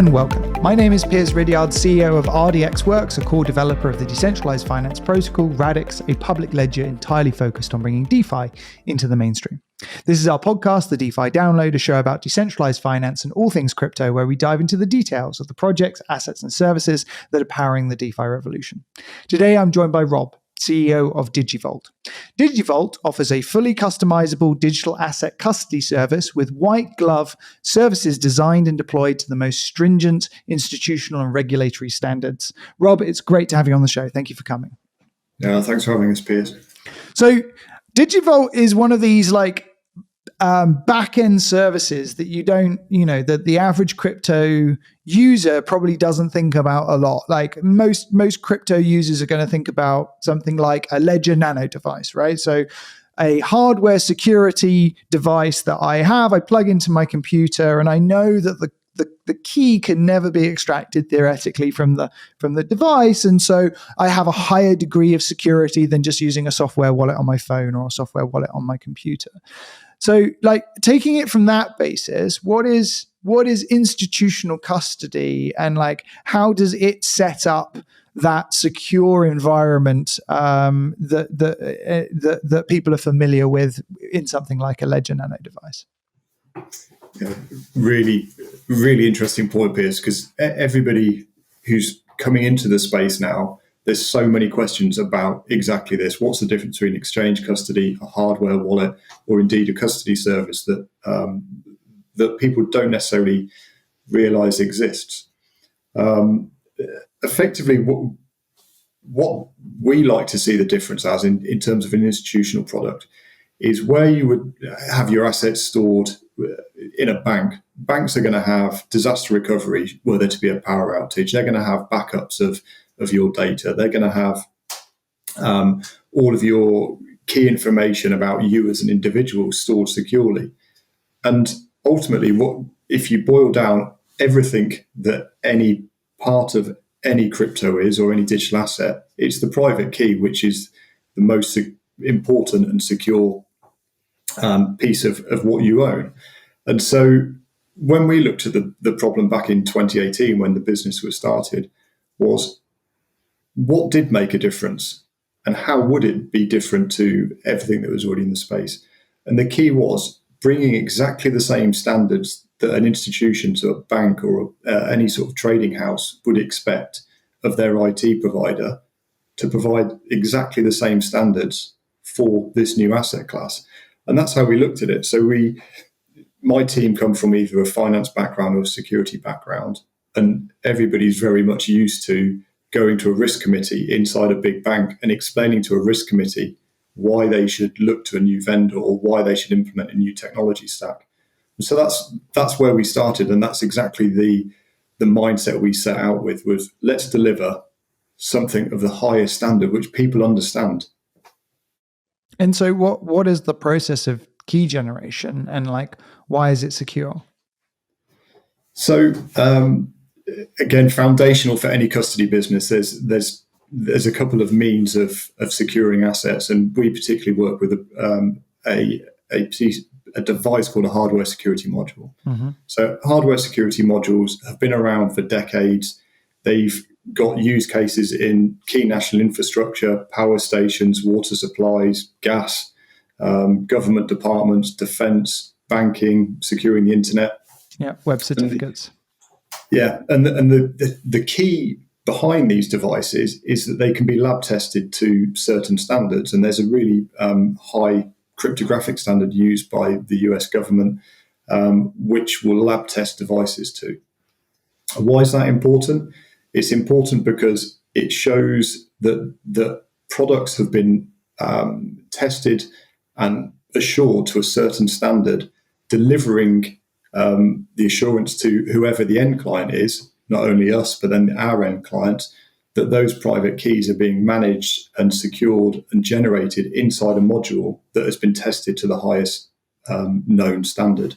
and welcome. My name is Piers Ridyard, CEO of RDX Works, a core developer of the decentralized finance protocol Radix, a public ledger entirely focused on bringing DeFi into the mainstream. This is our podcast, The DeFi Download, a show about decentralized finance and all things crypto, where we dive into the details of the projects, assets, and services that are powering the DeFi revolution. Today, I'm joined by Rob, CEO of Digivault. Digivault offers a fully customizable digital asset custody service with white glove services designed and deployed to the most stringent institutional and regulatory standards. Rob, it's great to have you on the show. Thank you for coming. Yeah, thanks for having us, Piers. So Digivault is one of these back-end services that that the average crypto user probably doesn't think about a lot. Like most crypto users are going to think about something like a Ledger Nano device, right? So a hardware security device that I plug into my computer, and I know that the key can never be extracted theoretically from the device. And so I have a higher degree of security than just using a software wallet on my phone or a software wallet on my computer. So taking it from that basis, what is institutional custody, and how does it set up that secure environment that people are familiar with in something like a Ledger Nano device? Yeah, really, really interesting point, Piers, because everybody who's coming into the space now, there's so many questions about exactly this. What's the difference between exchange custody, a hardware wallet, or indeed a custody service that people don't necessarily realize exists? Effectively, what we like to see the difference as in terms of an institutional product is where you would have your assets stored in a bank. Banks are going to have disaster recovery were there to be a power outage. They're going to have backups of your data. They're going to have all of your key information about you as an individual stored securely. And ultimately, what if you boil down everything that any part of any crypto is, or any digital asset, it's the private key, which is the most important and secure piece of what you own. And so when we looked at the problem back in 2018, when the business was started, was what did make a difference, and how would it be different to everything that was already in the space? And the key was bringing exactly the same standards that an institution, so a bank or any sort of trading house, would expect of their IT provider, to provide exactly the same standards for this new asset class. And that's how we looked at it. So my team come from either a finance background or a security background, and everybody's very much used to going to a risk committee inside a big bank and explaining to a risk committee why they should look to a new vendor or why they should implement a new technology stack. And so that's where we started, and that's exactly the mindset we set out with, was let's deliver something of the highest standard which people understand. And so what is the process of key generation, and why is it secure? So again, foundational for any custody business, there's a couple of means of securing assets, and we particularly work with a device called a hardware security module. Mm-hmm. So hardware security modules have been around for decades. They've got use cases in key national infrastructure, power stations, water supplies, gas, government departments, defense, banking, securing the internet. Yeah, web certificates. And the key behind these devices is that they can be lab tested to certain standards, and there's a really high cryptographic standard used by the US government, which will lab test devices to. Why is that important? It's important because it shows that products have been tested and assured to a certain standard, delivering the assurance to whoever the end client is, not only us, but then our end clients, that those private keys are being managed and secured and generated inside a module that has been tested to the highest known standard.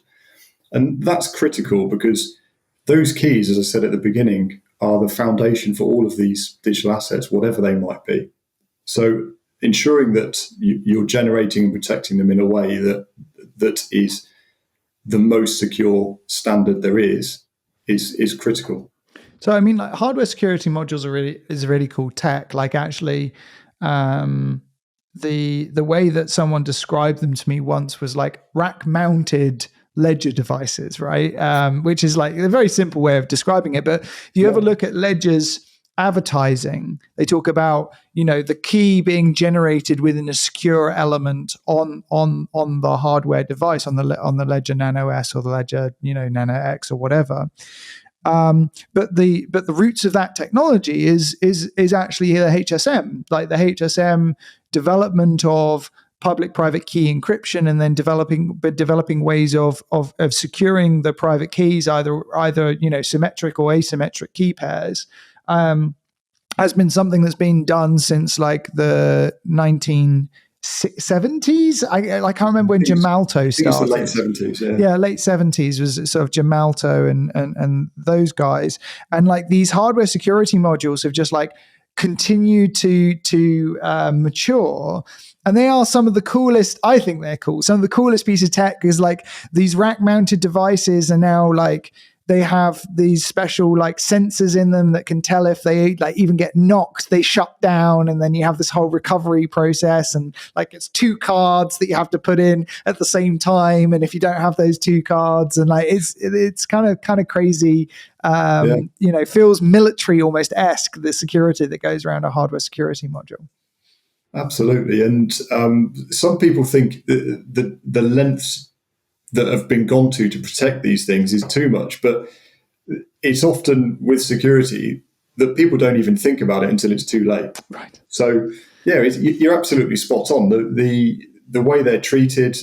And that's critical because those keys, as I said at the beginning, are the foundation for all of these digital assets, whatever they might be. So ensuring that you're generating and protecting them in a way that is the most secure standard there is is critical. So I mean, like hardware security modules is really cool tech. Like actually, the way that someone described them to me once was like rack mounted Ledger devices, right? Which is like a very simple way of describing it. But if you ever look at Ledger's advertising, they talk about, the key being generated within a secure element on the hardware device, on the Ledger Nano S or the Ledger Nano X or whatever. But the roots of that technology is actually the HSM, like the HSM development of public-private key encryption, and then developing ways of securing the private keys, either symmetric or asymmetric key pairs, has been something that's been done since like the 1970s. I can't remember when Gemalto started. Late 70s, yeah, late 70s was sort of Gemalto and those guys. And like these hardware security modules have just like continued to mature. And they are some of the coolest, I think they're cool. Some of the coolest pieces of tech is like these rack mounted devices are now like, they have these special like sensors in them that can tell if they like even get knocked, they shut down, and then you have this whole recovery process, and like it's 2 cards that you have to put in at the same time, and if you don't have those 2 cards, and like it's kind of crazy. Feels military almost esque, the security that goes around a hardware security module. Absolutely, and some people think the lengths that have been gone to protect these things is too much, but it's often with security that people don't even think about it until it's too late. Right. So yeah, you're absolutely spot on. The way they're treated,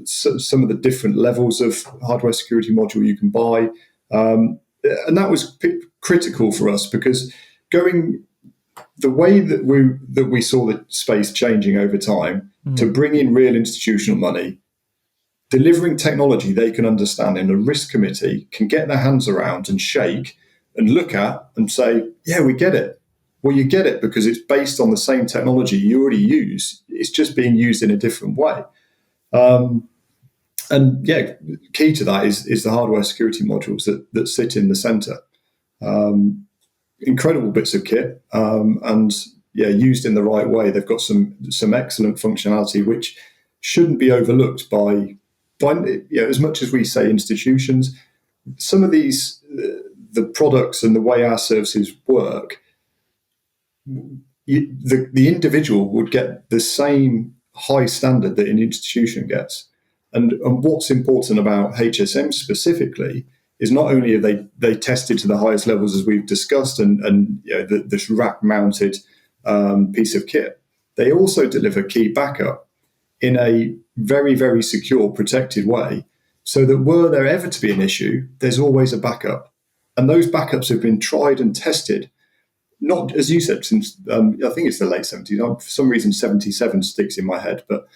some of the different levels of hardware security module you can buy, and that was critical for us, because the way that we saw the space changing over time, to bring in real institutional money, delivering technology they can understand and a risk committee can get their hands around and shake and look at and say, yeah, we get it. Well, you get it because it's based on the same technology you already use. It's just being used in a different way. And yeah, key to that is the hardware security modules that sit in the center. Incredible bits of kit, and yeah, used in the right way, they've got some excellent functionality which shouldn't be overlooked by as much as we say institutions. Some of these the products and the way our services work, the individual would get the same high standard that an institution gets. And what's important about HSM specifically is not only are they tested to the highest levels as we've discussed, and this rack mounted piece of kit, they also deliver key backup in a very, very secure, protected way, so that were there ever to be an issue, there's always a backup. And those backups have been tried and tested, not, as you said, since I think it's the late 70s. For some reason, 77 sticks in my head, but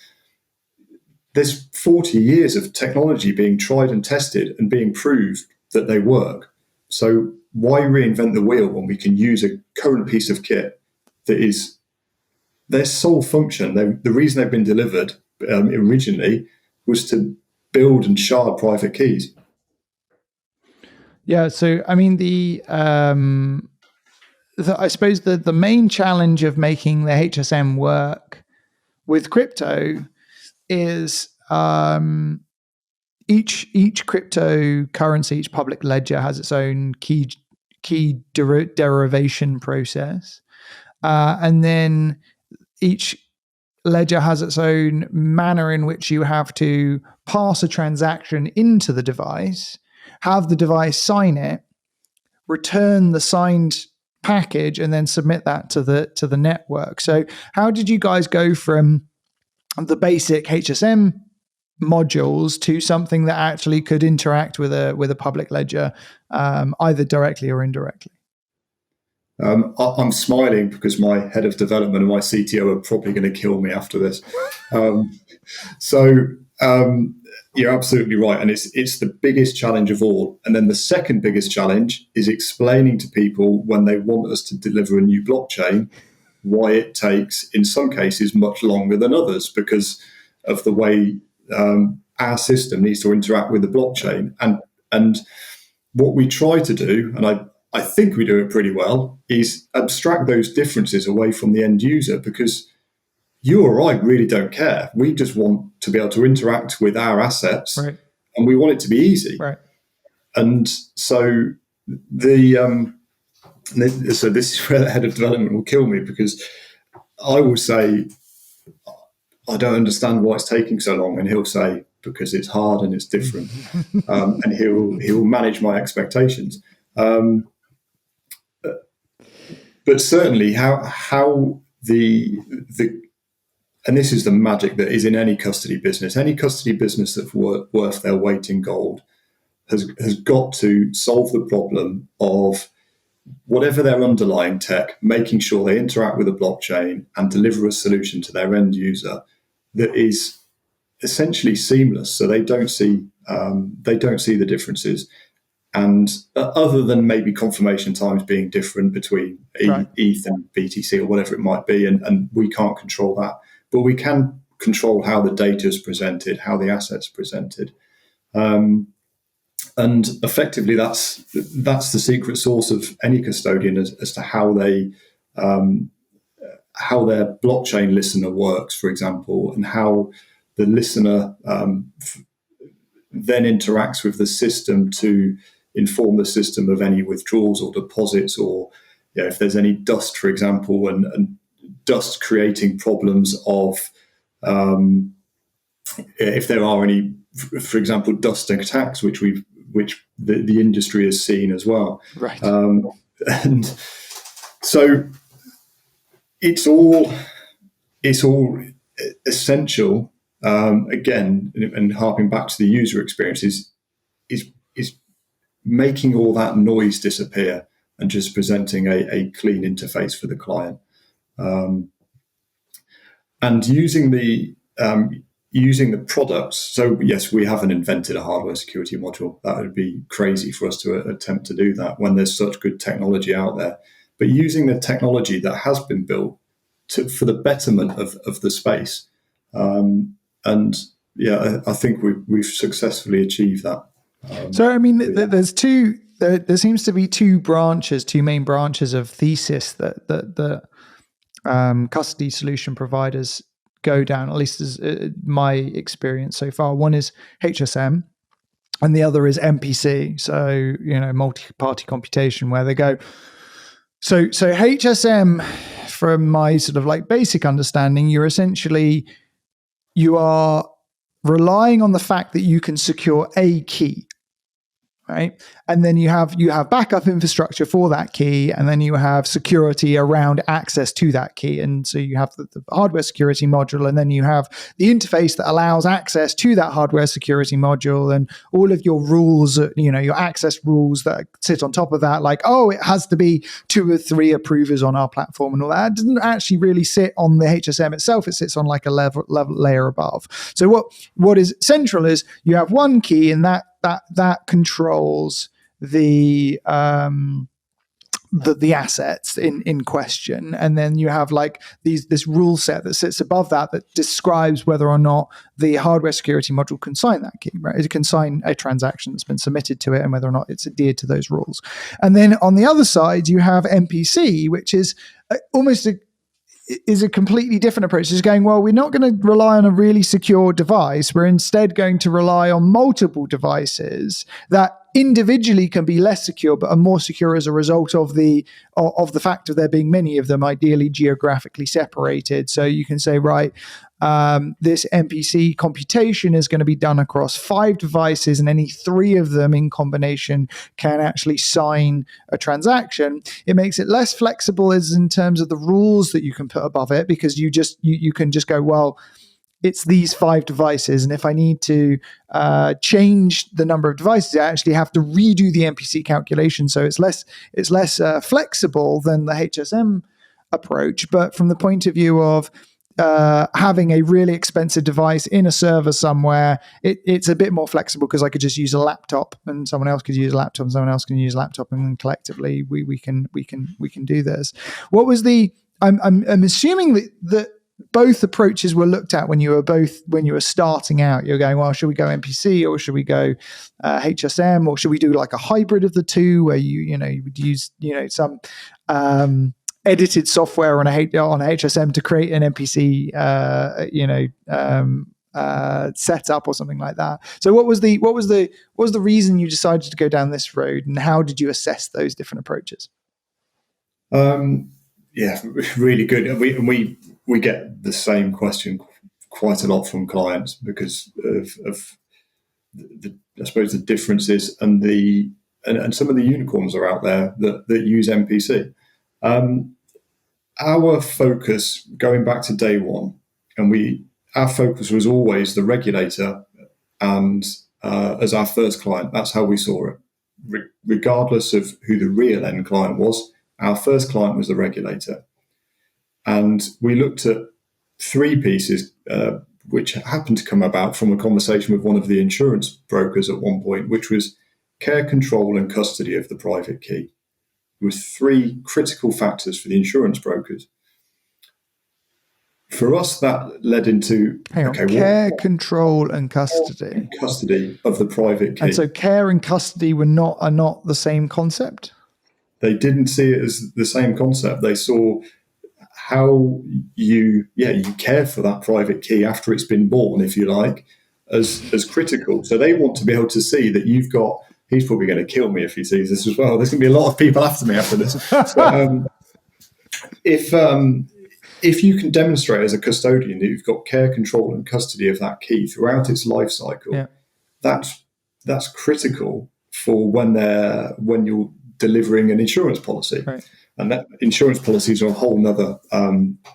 there's 40 years of technology being tried and tested and being proved that they work. So why reinvent the wheel when we can use a current piece of kit that is their sole function? The reason they've been delivered originally was to build and shard private keys. Yeah, so I mean I suppose the main challenge of making the HSM work with crypto is each cryptocurrency, each public ledger has its own key derivation process, and then each ledger has its own manner in which you have to pass a transaction into the device, have the device sign it, return the signed package, and then submit that to the network. So how did you guys go from the basic HSM modules to something that actually could interact with a public ledger, either directly or indirectly? I'm smiling because my head of development and my CTO are probably going to kill me after this. You're absolutely right, and it's the biggest challenge of all. And then the second biggest challenge is explaining to people when they want us to deliver a new blockchain why it takes, in some cases, much longer than others because of the way our system needs to interact with the blockchain. And what we try to do, and I think we do it pretty well, is abstract those differences away from the end user, because you or I really don't care. We just want to be able to interact with our assets, Right. and we want it to be easy. Right. And so so this is where the head of development will kill me, because I will say, I don't understand why it's taking so long, and he'll say, because it's hard and it's different, and he'll manage my expectations. But certainly, how the and this is the magic that is in any custody business. Any custody business that's worth their weight in gold has got to solve the problem of whatever their underlying tech, making sure they interact with a blockchain and deliver a solution to their end user that is essentially seamless, so they don't see the differences. And other than maybe confirmation times being different between ETH and BTC or whatever it might be, and we can't control that, but we can control how the data is presented, how the assets are presented. And effectively, that's the secret sauce of any custodian as to how their blockchain listener works, for example, and how the listener then interacts with the system to inform the system of any withdrawals or deposits, or if there's any dust, for example, and dust creating problems of if there are any, for example, dust attacks, which the industry has seen as well. Right. And so it's all essential. Again, and harping back to the user experience, is making all that noise disappear and just presenting a clean interface for the client, and using the products. So yes, we haven't invented a hardware security module. That would be crazy for us to attempt to do that when there's such good technology out there. But using the technology that has been built for the betterment of the space. And yeah, I think we've successfully achieved that. So, I mean, there seems to be two main branches of thesis that custody solution providers go down, at least as my experience so far. One is HSM and the other is MPC. So, multi-party computation, where they go. So HSM, from my sort of like basic understanding, you are relying on the fact that you can secure a key, right? And then you have backup infrastructure for that key, and then you have security around access to that key. And so you have the hardware security module, and then you have the interface that allows access to that hardware security module, and all of your rules, your access rules that sit on top of that, like, it has to be 2 or 3 approvers on our platform and all that. It doesn't actually really sit on the HSM itself. It sits on like a level layer above. So what is central is you have one key, and that controls the assets in question, and then you have like this rule set that sits above that describes whether or not the hardware security module can sign that key, right? It can sign a transaction that's been submitted to it, and whether or not it's adhered to those rules. And then on the other side, you have MPC, which is almost a completely different approach. It's going, well, we're not going to rely on a really secure device. We're instead going to rely on multiple devices that individually can be less secure, but are more secure as a result of the fact of there being many of them, ideally geographically separated. So you can say, right, this MPC computation is going to be done across 5 devices, and any 3 of them in combination can actually sign a transaction. It makes it less flexible as in terms of the rules that you can put above it, because you can just go, well, it's these 5 devices, and if I need to change the number of devices, I actually have to redo the MPC calculation. So it's less flexible than the HSM approach. But from the point of view of having a really expensive device in a server somewhere, it's a bit more flexible, because I could just use a laptop, and someone else could use a laptop, and someone else can use a laptop, and then collectively we can do this. What was the? I'm assuming that both approaches were looked at when you were starting out. You're going, well, should we go MPC or should we go HSM, or should we do like a hybrid of the two, where you would use some edited software on HSM to create an MPC setup or something like that. So what was the reason you decided to go down this road, and how did you assess those different approaches? Yeah, really good. And we get the same question quite a lot from clients because of the I suppose the differences and some of the unicorns are out there that use MPC. Our focus, going back to day one, our focus was always the regulator, and as our first client, that's how we saw it. Regardless of who the real end client was, our first client was the regulator. And we looked at three pieces, which happened to come about from a conversation with one of the insurance brokers at one point, which was care, control, and custody of the private key. There were three critical factors for the insurance brokers. For us, that led into care, control, and custody. Custody of the private key. And so, care and custody are not the same concept. They didn't see it as the same concept. They saw how you care for that private key after it's been born, if you like, as critical. So they want to be able to see that you've got. He's probably going to kill me if he sees this as well. There's going to be a lot of people after me after this. So, if you can demonstrate as a custodian that you've got care, control, and custody of that key throughout its life cycle, that's critical for when you're delivering an insurance policy. Right. And that insurance policies are a whole nother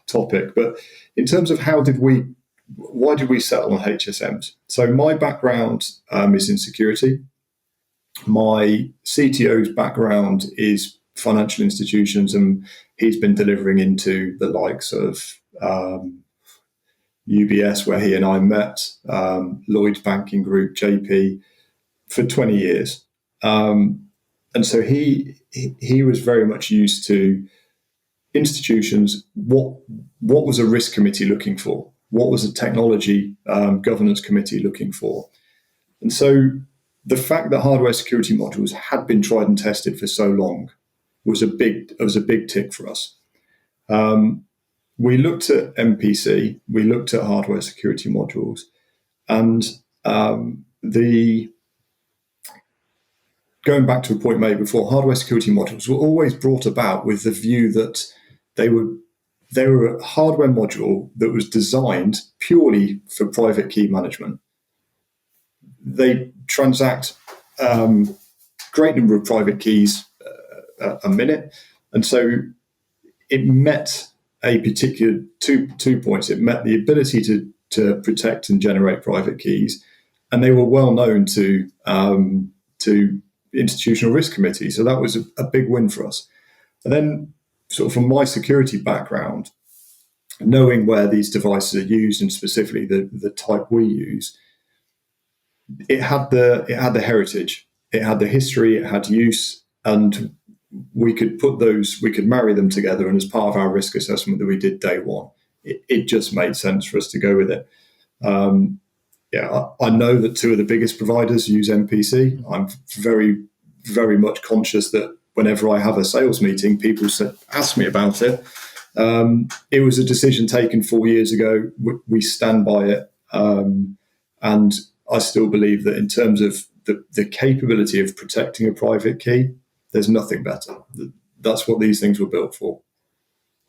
topic. But in terms of why did we settle on HSMs? So my background is in security. My CTO's background is financial institutions, and he's been delivering into the likes of UBS, where he and I met, Lloyds Banking Group, JP, for 20 years. And so he was very much used to institutions. What was a risk committee looking for? What was a technology governance committee looking for? And so the fact that hardware security modules had been tried and tested for so long was a big tick for us. We looked at MPC, we looked at hardware security modules, and going back to a point made before, hardware security modules were always brought about with the view that they were a hardware module that was designed purely for private key management. They transact great number of private keys a minute, and so it met a particular two points. It met the ability to protect and generate private keys, and they were well known to institutional risk committees. So that was a big win for us. And then, sort of from my security background, knowing where these devices are used and specifically the type we use, it had the heritage, it had the history, it had use, and we could marry them together. And as part of our risk assessment that we did day one, it just made sense for us to go with it. I know that two of the biggest providers use MPC. I'm very, very much conscious that whenever I have a sales meeting, people ask me about it. It was a decision taken 4 years ago. We stand by it. And I still believe that in terms of the capability of protecting a private key, there's nothing better. That's what these things were built for.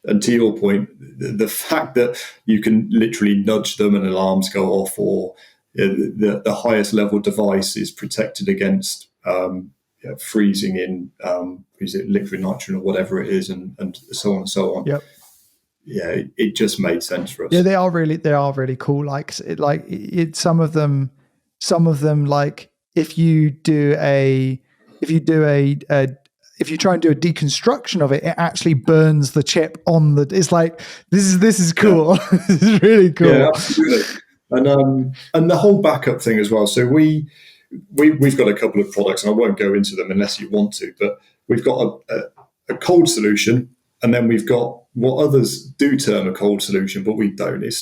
And to your point, the fact that you can literally nudge them and alarms go off, or the highest level device is protected against freezing in is it liquid nitrogen or whatever it is, and so on and so on. Yep. Yeah, it just made sense for us. Yeah, they are really cool. Like some of them, like if you try and do a deconstruction of it, it actually burns the chip on the. It's like this is cool. Yeah. This is really cool. Yeah, absolutely. And the whole backup thing as well. So we've got a couple of products, and I won't go into them unless you want to. But we've got a cold solution, And then we've got what others do term a cold solution, but we don't. It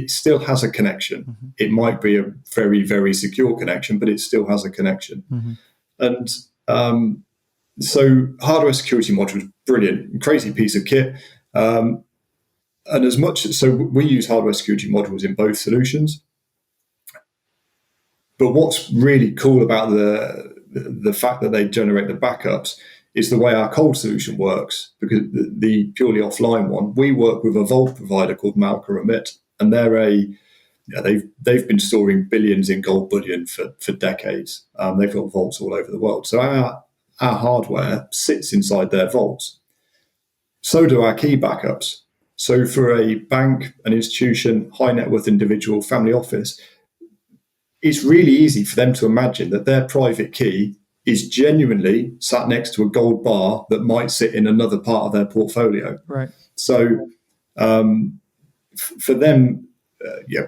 still has a connection. It might be a very, very secure connection, but it still has a connection. And so hardware security modules, brilliant, crazy piece of kit. And as much, so we use hardware security modules in both solutions. But what's really cool about the fact that they generate the backups is the way our cold solution works, because the purely offline one, we work with a vault provider called Malka Remit, and they've been storing billions in gold bullion for decades. They've got vaults all over the world. So our hardware sits inside their vaults. So do our key backups. So for a bank, an institution, high net worth individual, family office, it's really easy for them to imagine that their private key is genuinely sat next to a gold bar that might sit in another part of their portfolio. Right. So for them,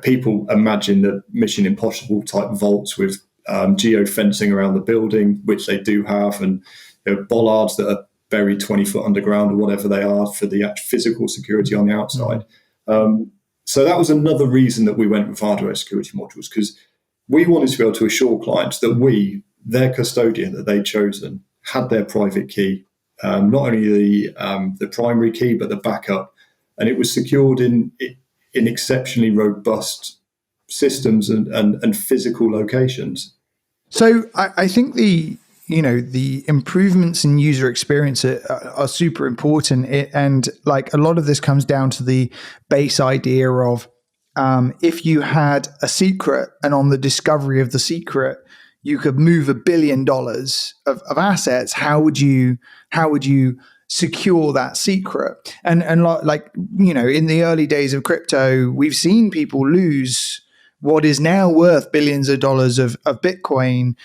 people imagine the Mission Impossible type vaults with geo-fencing around the building, which they do have, and bollards that are buried 20 foot underground or whatever they are for the physical security on the outside. So that was another reason that we went with hardware security modules, because we wanted to be able to assure clients that their custodian that they'd chosen, had their private key, not only the primary key, but the backup. And it was secured in exceptionally robust systems and physical locations. So I think the improvements in user experience are super important. And like a lot of this comes down to the base idea of if you had a secret and on the discovery of the secret, you could move $1 billion of assets, how would you secure that secret? And like, in the early days of crypto, we've seen people lose what is now worth billions of dollars of Bitcoin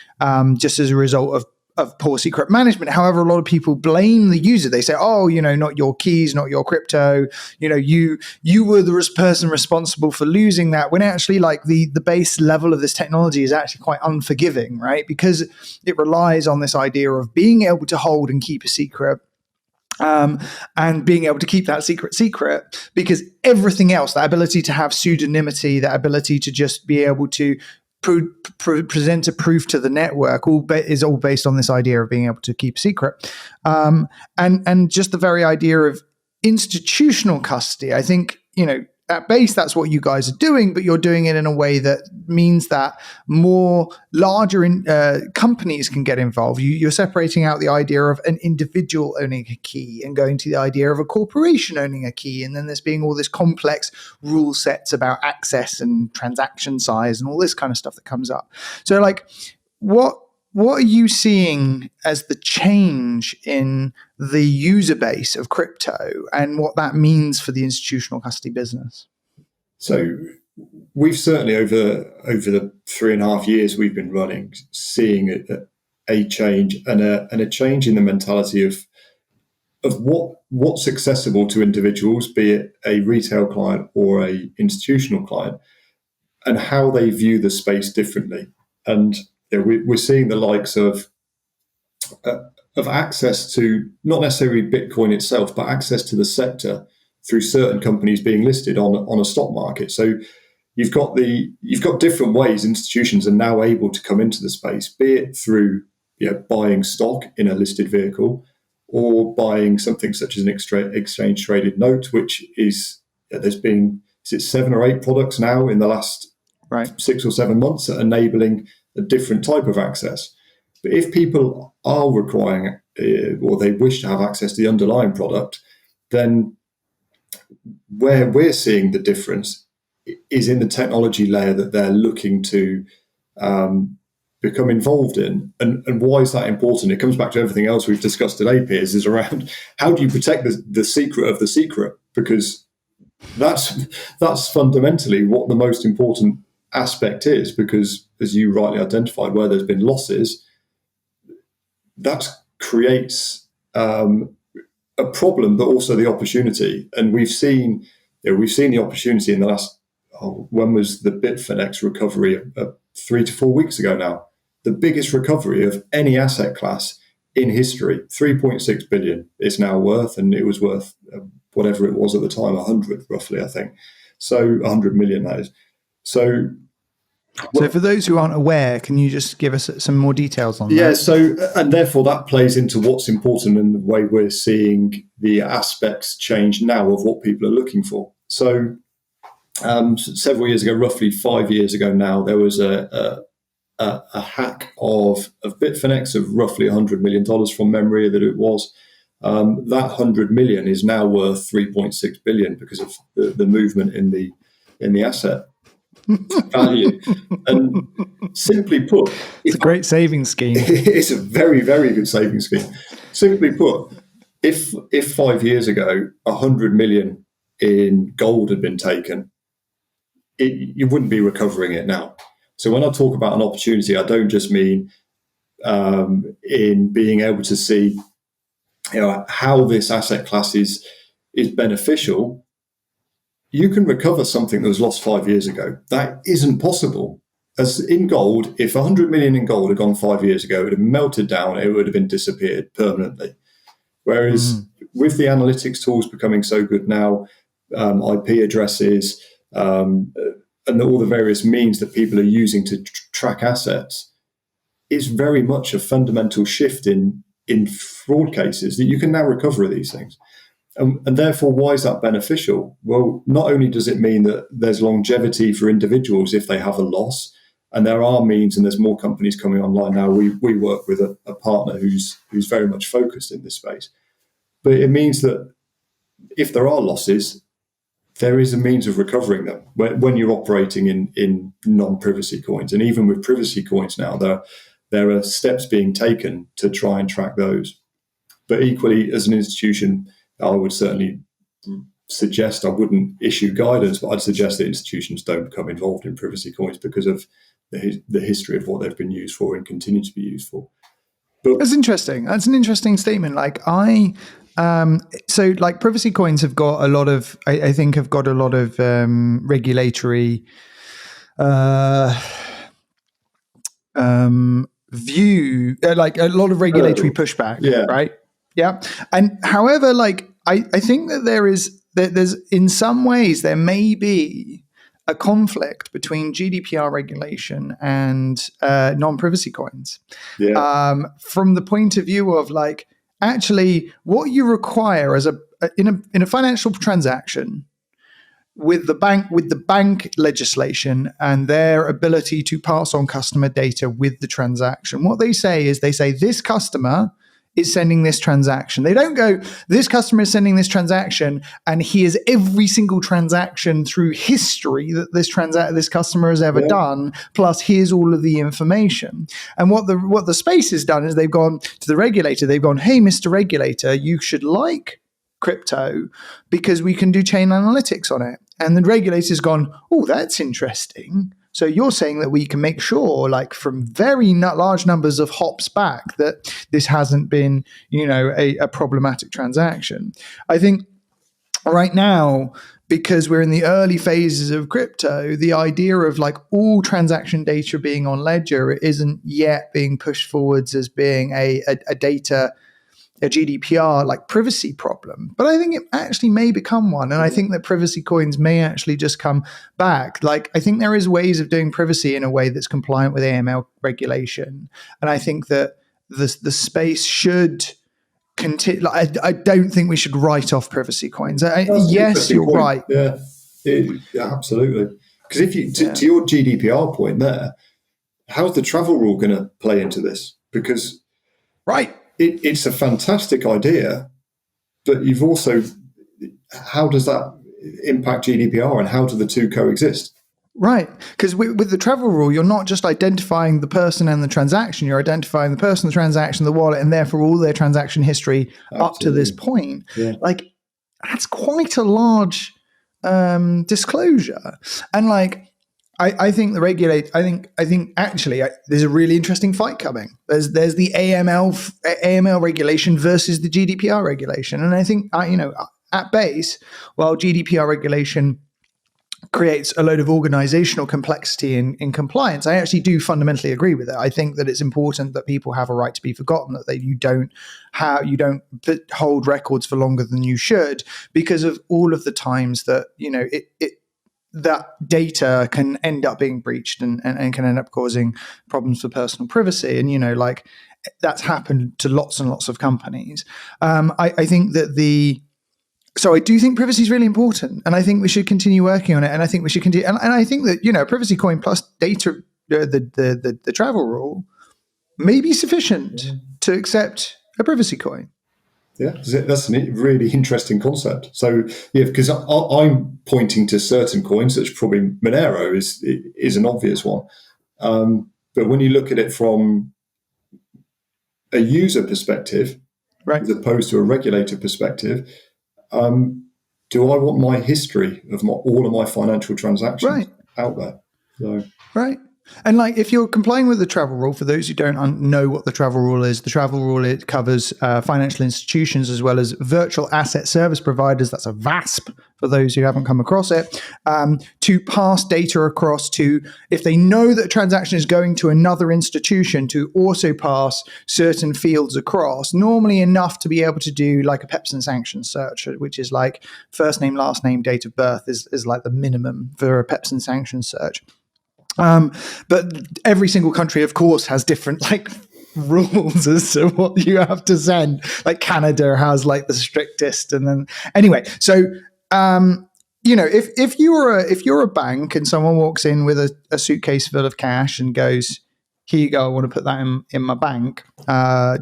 just as a result of poor secret management. However, a lot of people blame the user. They say, oh, not your keys, not your crypto. You were the person responsible for losing that, when actually like the base level of this technology is actually quite unforgiving, right? Because it relies on this idea of being able to hold and keep a secret. And being able to keep that secret, because everything else, that ability to have pseudonymity, that ability to just be able to present a proof to the network, is all based on this idea of being able to keep secret. And just the very idea of institutional custody, I think, at base, that's what you guys are doing, but you're doing it in a way that means that more larger companies can get involved. You're separating out the idea of an individual owning a key and going to the idea of a corporation owning a key. And then there's being all this complex rule sets about access and transaction size and all this kind of stuff that comes up. So like, what are you seeing as the change in the user base of crypto and what that means for the institutional custody business? So we've certainly over the 3.5 years we've been running, seeing a change and a change in the mentality of what's accessible to individuals, be it a retail client or a institutional client, and how they view the space differently. And we're seeing the likes of access to not necessarily Bitcoin itself, but access to the sector through certain companies being listed on a stock market. So you've got different ways institutions are now able to come into the space, be it through buying stock in a listed vehicle, or buying something such as an exchange traded note, which is there's been 7 or 8 products now in the last 6 or 7 months that are enabling a different type of access. But if people are requiring or they wish to have access to the underlying product, then where we're seeing the difference is in the technology layer that they're looking to become involved in. And why is that important? It comes back to everything else we've discussed today, Piers, is around how do you protect the secret of the secret? Because that's fundamentally what the most important aspect is, because as you rightly identified, where there's been losses, that creates a problem, but also the opportunity. And we've seen the opportunity in the last, when was the Bitfinex recovery? 3 to 4 weeks ago now. The biggest recovery of any asset class in history. 3.6 billion it's now worth, and it was worth whatever it was at the time, 100 roughly, I think. So 100 million, that is. So for those who aren't aware, can you just give us some more details on that? Yeah, so, and therefore that plays into what's important in the way we're seeing the aspects change now of what people are looking for. So several years ago, roughly 5 years ago now, there was a hack of Bitfinex of roughly $100 million from memory that it was. That 100 million is now worth 3.6 billion because of the movement in the asset value. And simply put, it's a great saving scheme. It's a very, very good saving scheme. Simply put, if 5 years ago 100 million in gold had been taken, you wouldn't be recovering it now. So when I talk about an opportunity, I don't just mean in being able to see how this asset class is beneficial. You can recover something that was lost 5 years ago. That isn't possible. As in gold, if 100 million in gold had gone 5 years ago, it would have melted down, it would have been disappeared permanently. Whereas with the analytics tools becoming so good now, IP addresses, and all the various means that people are using to track assets, is very much a fundamental shift in fraud cases that you can now recover these things. And therefore, why is that beneficial? Well, not only does it mean that there's longevity for individuals if they have a loss, and there are means, and there's more companies coming online now. We work with a partner who's very much focused in this space. But it means that if there are losses, there is a means of recovering them when you're operating in non-privacy coins. And even with privacy coins now, there are steps being taken to try and track those. But equally, as an institution, I would certainly suggest, I wouldn't issue guidance, but I'd suggest that institutions don't become involved in privacy coins because of the history of what they've been used for and continue to be used for. But that's interesting. That's an interesting statement. So privacy coins have got a lot of, I think have got a lot of regulatory view, like a lot of regulatory pushback, right? Yeah. And however, I think that there's in some ways there may be a conflict between GDPR regulation and non-privacy coins. From the point of view of actually what you require as in a financial transaction with the bank legislation and their ability to pass on customer data with the transaction. What they say is this customer is sending this transaction. They don't go, this customer is sending this transaction, and here's every single transaction through history that this customer has ever done, plus here's all of the information. And what the space has done is they've gone to the regulator, they've gone, hey, Mr. Regulator, you should like crypto because we can do chain analytics on it. And the regulator's gone, oh, that's interesting. So you're saying that we can make sure, from very large numbers of hops back, that this hasn't been, a problematic transaction. I think right now, because we're in the early phases of crypto, the idea of all transaction data being on Ledger isn't yet being pushed forwards as being a GDPR privacy problem, but I think it actually may become one. And I think that privacy coins may actually just come back. I think there is ways of doing privacy in a way that's compliant with AML regulation. And I think that the space should continue. I don't think we should write off privacy coins. Yes, you're right. Yeah, absolutely. Because if you, to your GDPR point there, how's the travel rule going to play into this? Because it's a fantastic idea, but you've also, how does that impact GDPR and how do the two coexist? Right. Because with the travel rule, you're not just identifying the person and the transaction, you're identifying the person, the transaction, the wallet, and therefore all their transaction history up to this point. Yeah. That's quite a large disclosure. And I think the regulator. I think actually there's a really interesting fight coming. There's the AML regulation versus the GDPR regulation, and I think at base, while GDPR regulation creates a load of organizational complexity in compliance. I actually do fundamentally agree with it. I think that it's important that people have a right to be forgotten, that you don't hold records for longer than you should, because of all of the times that that data can end up being breached and can end up causing problems for personal privacy. And like that's happened to lots and lots of companies. I think that So I do think privacy is really important, and I think we should continue working on it. And I think we should continue. And I think that privacy coin plus data, the travel rule, may be sufficient to accept a privacy coin. Yeah, that's a really interesting concept. So yeah, because I'm pointing to certain coins, such probably Monero is an obvious one. But when you look at it from a user perspective, right, as opposed to a regulator perspective. Do I want my history of all of my financial transactions out there? So. Right. And like, if you're complying with the travel rule, for those who don't know what the travel rule is, the travel rule, it covers financial institutions as well as virtual asset service providers. That's a VASP for those who haven't come across it, to pass data across to, if they know that a transaction is going to another institution, to also pass certain fields across, normally enough to be able to do like a PEPs and sanctions search, which is like first name, last name, date of birth is like the minimum for a PEPs and sanctions search. But every single country, of course, has different like rules as to what you have to send. Like Canada has like the strictest, and then anyway. So if you're a bank and someone walks in with a suitcase full of cash and goes, "Here you go, I want to put that in my bank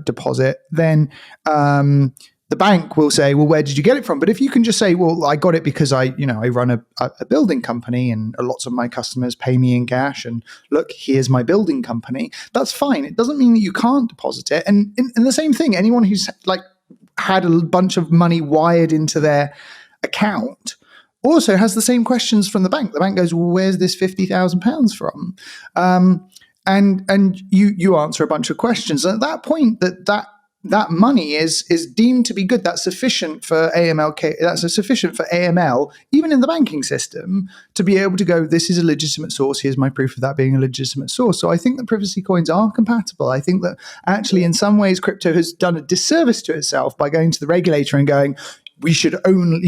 deposit," then the bank will say, well, where did you get it from? But if you can just say, well, I got it because I run a building company and lots of my customers pay me in cash, and look, here's my building company, that's fine. It doesn't mean that you can't deposit it. And the same thing, anyone who's like had a bunch of money wired into their account also has the same questions from the bank. The bank goes, well, where's this £50,000 from? And you answer a bunch of questions. And at that point, that money is deemed to be good. That's sufficient for AML. That's sufficient for AML, even in the banking system, to be able to go, this is a legitimate source. Here's my proof of that being a legitimate source. So I think that privacy coins are compatible. I think that actually, in some ways, crypto has done a disservice to itself by going to the regulator and going, we should only,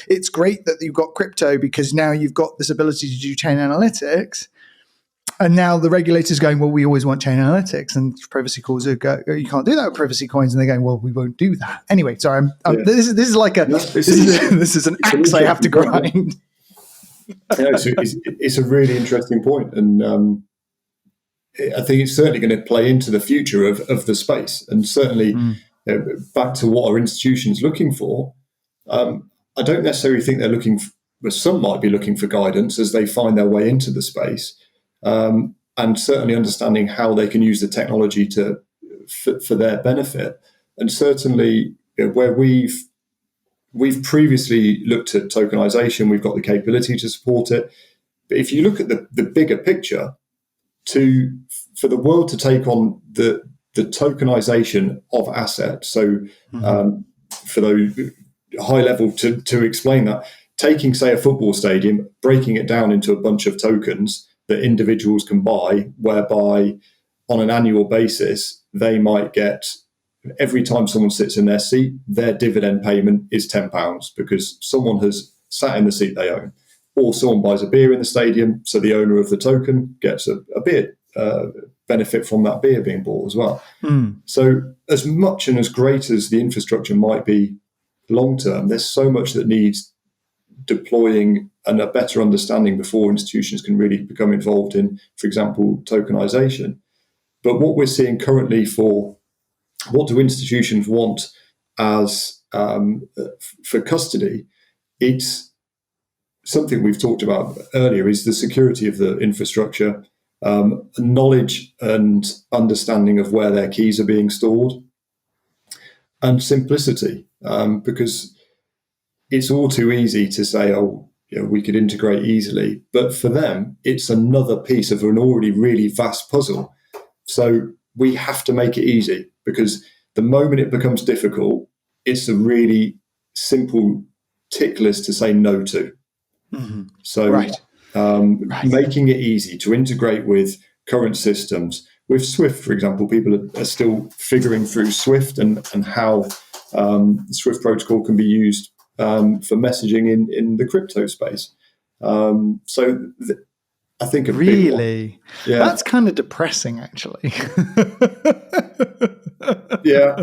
it's great that you've got crypto because now you've got this ability to do chain analytics. And now the regulator's going, well, we always want chain analytics, and privacy calls you can't do that with privacy coins, and they're going, well, we won't do that anyway. Sorry, this is like this is an axe I have to grind. It's a really interesting point, and I think it's certainly going to play into the future of the space, and certainly back to what our institutions looking for. I don't necessarily think they're looking but some might be looking for guidance as they find their way into the space. And certainly understanding how they can use the technology for their benefit. And certainly where we've previously looked at tokenization, we've got the capability to support it. But if you look at the bigger picture, for the world to take on the tokenization of assets, so for those high level to explain that, taking, say, a football stadium, breaking it down into a bunch of tokens that individuals can buy, whereby on an annual basis, they might get, every time someone sits in their seat, their dividend payment is £10 because someone has sat in the seat they own. Or someone buys a beer in the stadium, so the owner of the token gets a beer benefit from that beer being bought as well. So as much and as great as the infrastructure might be long-term, there's so much that needs deploying and a better understanding before institutions can really become involved in, for example, tokenization. But what we're seeing currently for what do institutions want as for custody, it's something we've talked about earlier, is the security of the infrastructure, knowledge and understanding of where their keys are being stored, and simplicity, because it's all too easy to say, we could integrate easily. But for them, it's another piece of an already really vast puzzle. So we have to make it easy, because the moment it becomes difficult, it's a really simple tick list to say no to. Mm-hmm. So right. making it easy to integrate with current systems. With Swift, for example, people are still figuring through Swift and how the Swift protocol can be used for messaging in the crypto space. I think really, yeah, that's kind of depressing, actually. Yeah,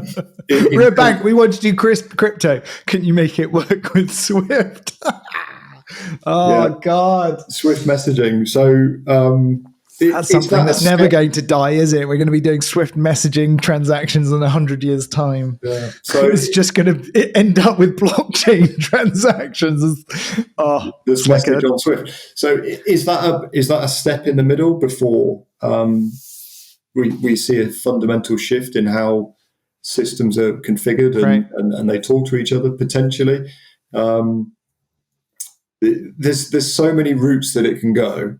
we're a bank. We want to do crypto. Can you make it work with Swift? God, Swift messaging. So that's something that's never going to die, is it? We're going to be doing Swift messaging transactions in 100 years' time. Yeah. So it's just going to end up with blockchain transactions. There's message on Swift. So is that a step in the middle before we see a fundamental shift in how systems are configured and they talk to each other potentially? There's so many routes that it can go.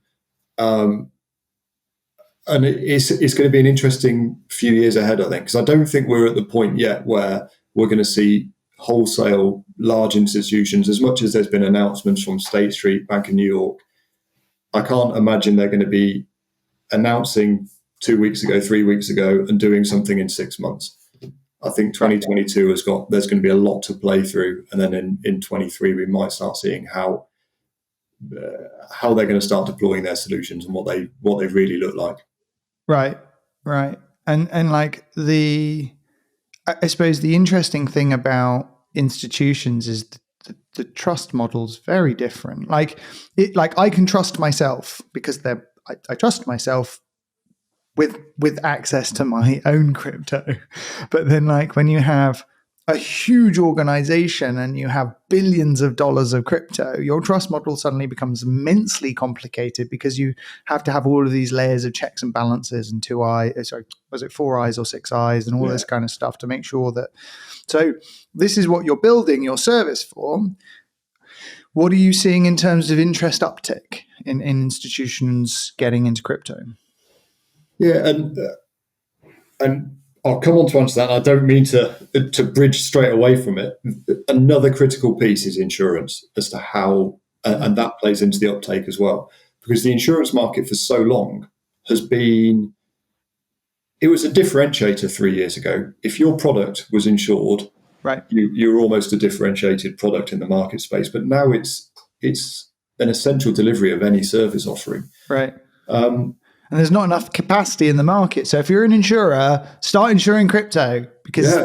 And it's going to be an interesting few years ahead, I think, because I don't think we're at the point yet where we're going to see wholesale large institutions, as much as there's been announcements from State Street, Bank of New York. I can't imagine they're going to be announcing 2 weeks ago, 3 weeks ago, and doing something in 6 months. I think 2022 there's going to be a lot to play through, and then in 23 we might start seeing how they're going to start deploying their solutions and what they really look like. Right. And like I suppose the interesting thing about institutions is the trust model's very different. Like I can trust myself because I trust myself with access to my own crypto. But then like when you have a huge organization and you have billions of dollars of crypto, your trust model suddenly becomes immensely complicated because you have to have all of these layers of checks and balances and 4 eyes or 6 eyes and all this kind of stuff to make sure that. So this is what you're building your service for. What are you seeing in terms of interest uptick in institutions getting into crypto? Yeah, and I'll come on to answer that. I don't mean to bridge straight away from it. Another critical piece is insurance as to how, and that plays into the uptake as well, because the insurance market for so long has been, it was a differentiator 3 years ago. If your product was insured, right, you were almost a differentiated product in the market space. But now it's an essential delivery of any service offering. Right. And there's not enough capacity in the market. So if you're an insurer, start insuring crypto because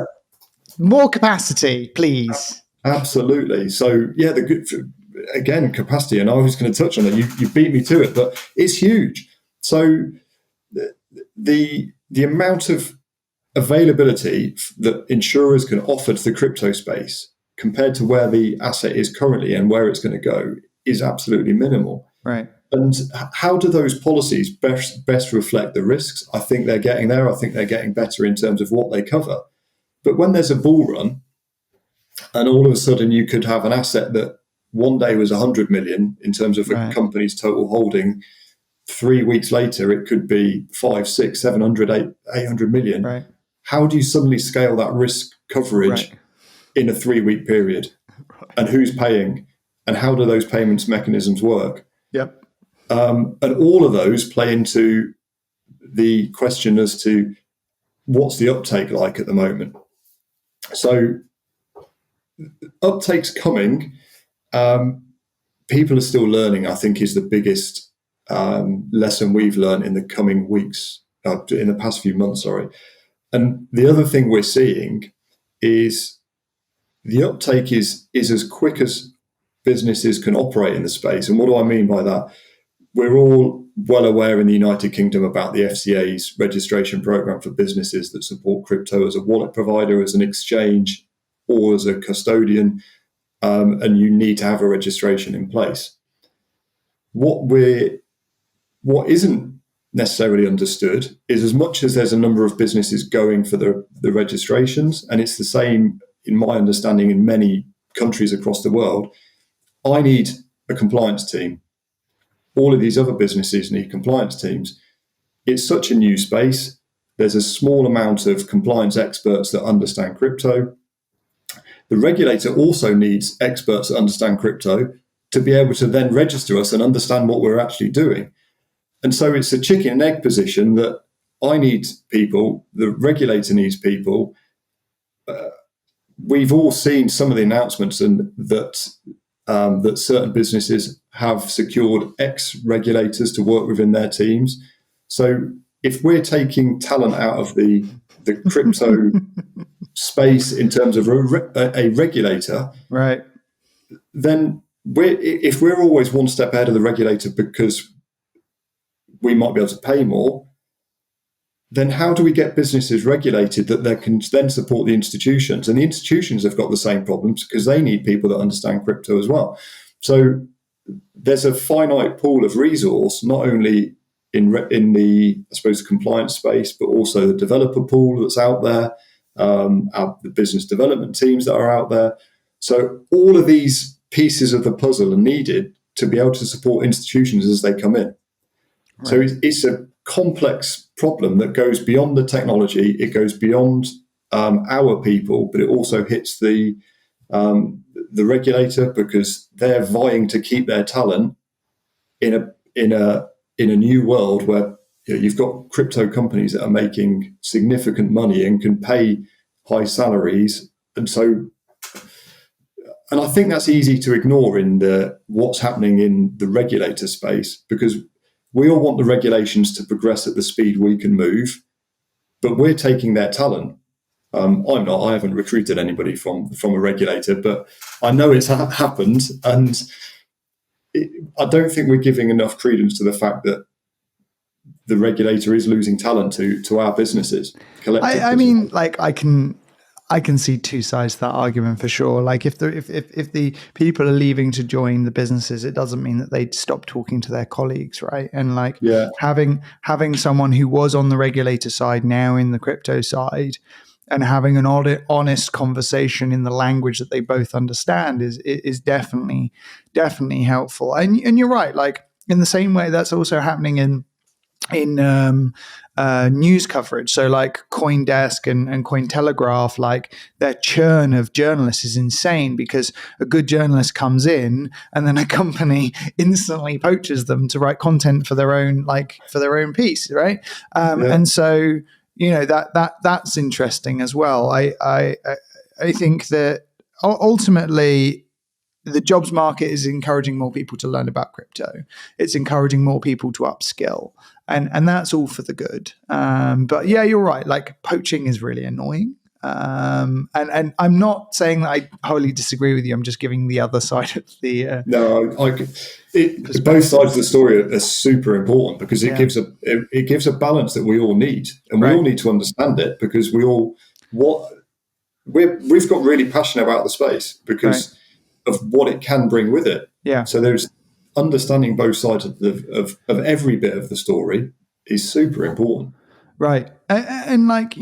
more capacity, please. Absolutely. So again, capacity, and I was going to touch on it. You beat me to it, but it's huge. So the amount of availability that insurers can offer to the crypto space compared to where the asset is currently and where it's going to go is absolutely minimal. Right. And how do those policies best reflect the risks? I think they're getting there. I think they're getting better in terms of what they cover. But when there's a bull run, and all of a sudden you could have an asset that one day was 100 million in terms of a company's total holding, 3 weeks later it could be 500, 600, 700, 800 million. Right. How do you suddenly scale that risk coverage in a 3-week period? And who's paying? And how do those payments mechanisms work? Yep. And all of those play into the question as to what's the uptake like at the moment. So uptake's coming. People are still learning, I think, is the biggest lesson we've learned in the coming weeks, in the past few months, And the other thing we're seeing is the uptake is as quick as businesses can operate in the space. And what do I mean by that? We're all well aware in the United Kingdom about the FCA's registration program for businesses that support crypto as a wallet provider, as an exchange, or as a custodian, and you need to have a registration in place. What isn't necessarily understood is, as much as there's a number of businesses going for the registrations, and it's the same in my understanding in many countries across the world, I need a compliance team. All of these other businesses need compliance teams. It's such a new space. There's a small amount of compliance experts that understand crypto. The regulator also needs experts that understand crypto, to be able to then register us and understand what we're actually doing. And so it's a chicken and egg position that I need people, the regulator needs people. We've all seen some of the announcements and that certain businesses have secured ex-regulators to work within their teams. So if we're taking talent out of the crypto space in terms of a regulator, right, then if we're always one step ahead of the regulator because we might be able to pay more, then how do we get businesses regulated that they can then support the institutions? And the institutions have got the same problems because they need people that understand crypto as well. So there's a finite pool of resource, not only in the, I suppose, compliance space, but also the developer pool that's out there, the business development teams that are out there. So all of these pieces of the puzzle are needed to be able to support institutions as they come in. Right. So it's a complex problem that goes beyond the technology. It goes beyond our people, but it also hits the regulator because they're vying to keep their talent in a new world where you've got crypto companies that are making significant money and can pay high salaries, and I think that's easy to ignore in what's happening in the regulator space, because we all want the regulations to progress at the speed we can move, but we're taking their talent. I'm not. I haven't recruited anybody from a regulator, but I know it's happened, and I don't think we're giving enough credence to the fact that the regulator is losing talent to our businesses. I mean, like I can see two sides to that argument for sure. Like if the people are leaving to join the businesses, it doesn't mean that they stop talking to their colleagues, right? And like having someone who was on the regulator side now in the crypto side, and having an honest conversation in the language that they both understand is definitely helpful. And you're right. Like in the same way, that's also happening in news coverage. So like CoinDesk and Cointelegraph, like their churn of journalists is insane because a good journalist comes in and then a company instantly poaches them to write content for their own piece, right? And so that's interesting as well. I think that ultimately the jobs market is encouraging more people to learn about crypto. It's encouraging more people to upskill, and that's all for the good. But yeah, you're right. Like poaching is really annoying. And I'm not saying that I wholly disagree with you. I'm just giving the other side of the both sides of the story are super important because it gives a balance that we all need, and we all need to understand it because we've got really passionate about the space because of what it can bring with it. Yeah. So there's understanding both sides of every bit of the story is super important. Right. And like,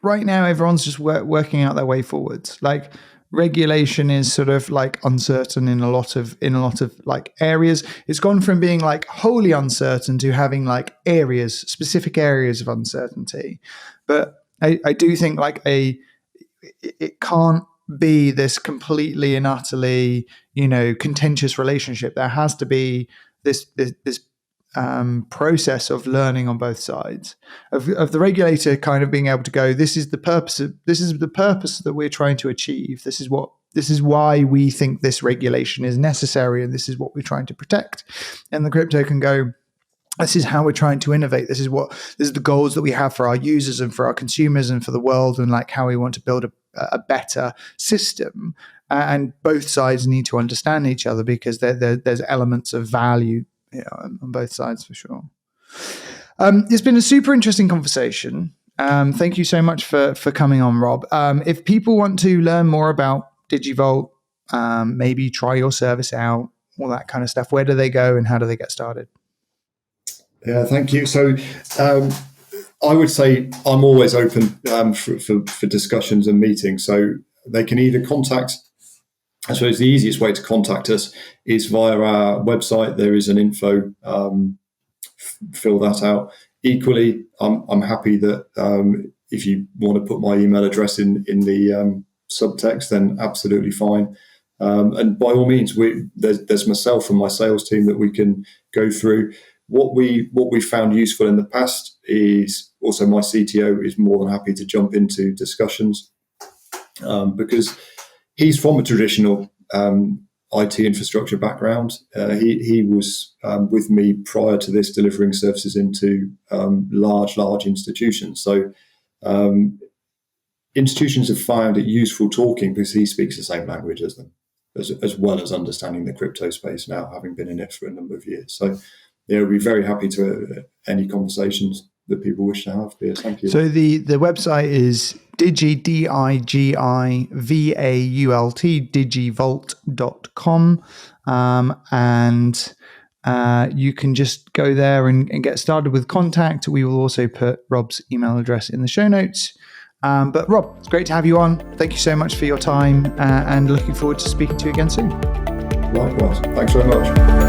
right now everyone's just working out their way forwards. Like regulation is sort of like uncertain in a lot of like areas. It's gone from being like wholly uncertain to having like specific areas of uncertainty. But I do think like it can't be this completely and utterly, contentious relationship. There has to be this process of learning on both sides of the regulator kind of being able to go, this is the purpose that we're trying to achieve. This is why we think this regulation is necessary, and this is what we're trying to protect. And the crypto can go, this is how we're trying to innovate. This is the goals that we have for our users and for our consumers and for the world, and like how we want to build a better system. And both sides need to understand each other because there's elements of value on both sides for sure. It's been a super interesting conversation. Thank you so much for coming on, Rob. If people want to learn more about Digivault, maybe try your service out, all that kind of stuff, where do they go and how do they get started? Yeah, thank you. So I would say I'm always open for discussions and meetings. So they can either contact, I suppose the easiest way to contact us is via our website. There is an info, fill that out. Equally, I'm happy that if you want to put my email address in the subtext, then absolutely fine. And by all means, there's myself and my sales team that we can go through. What we found useful in the past is also my CTO is more than happy to jump into discussions because he's from a traditional IT infrastructure background. He was with me prior to this delivering services into large institutions. So institutions have found it useful talking because he speaks the same language as them, as well as understanding the crypto space now, having been in it for a number of years. So yeah, we'd be very happy to any conversations that people wish to have. Piers, thank you. So the website is Digivault, digivault.com. And you can just go there and get started with contact. We will also put Rob's email address in the show notes. But Rob, it's great to have you on. Thank you so much for your time and looking forward to speaking to you again soon. Likewise. Thanks very much.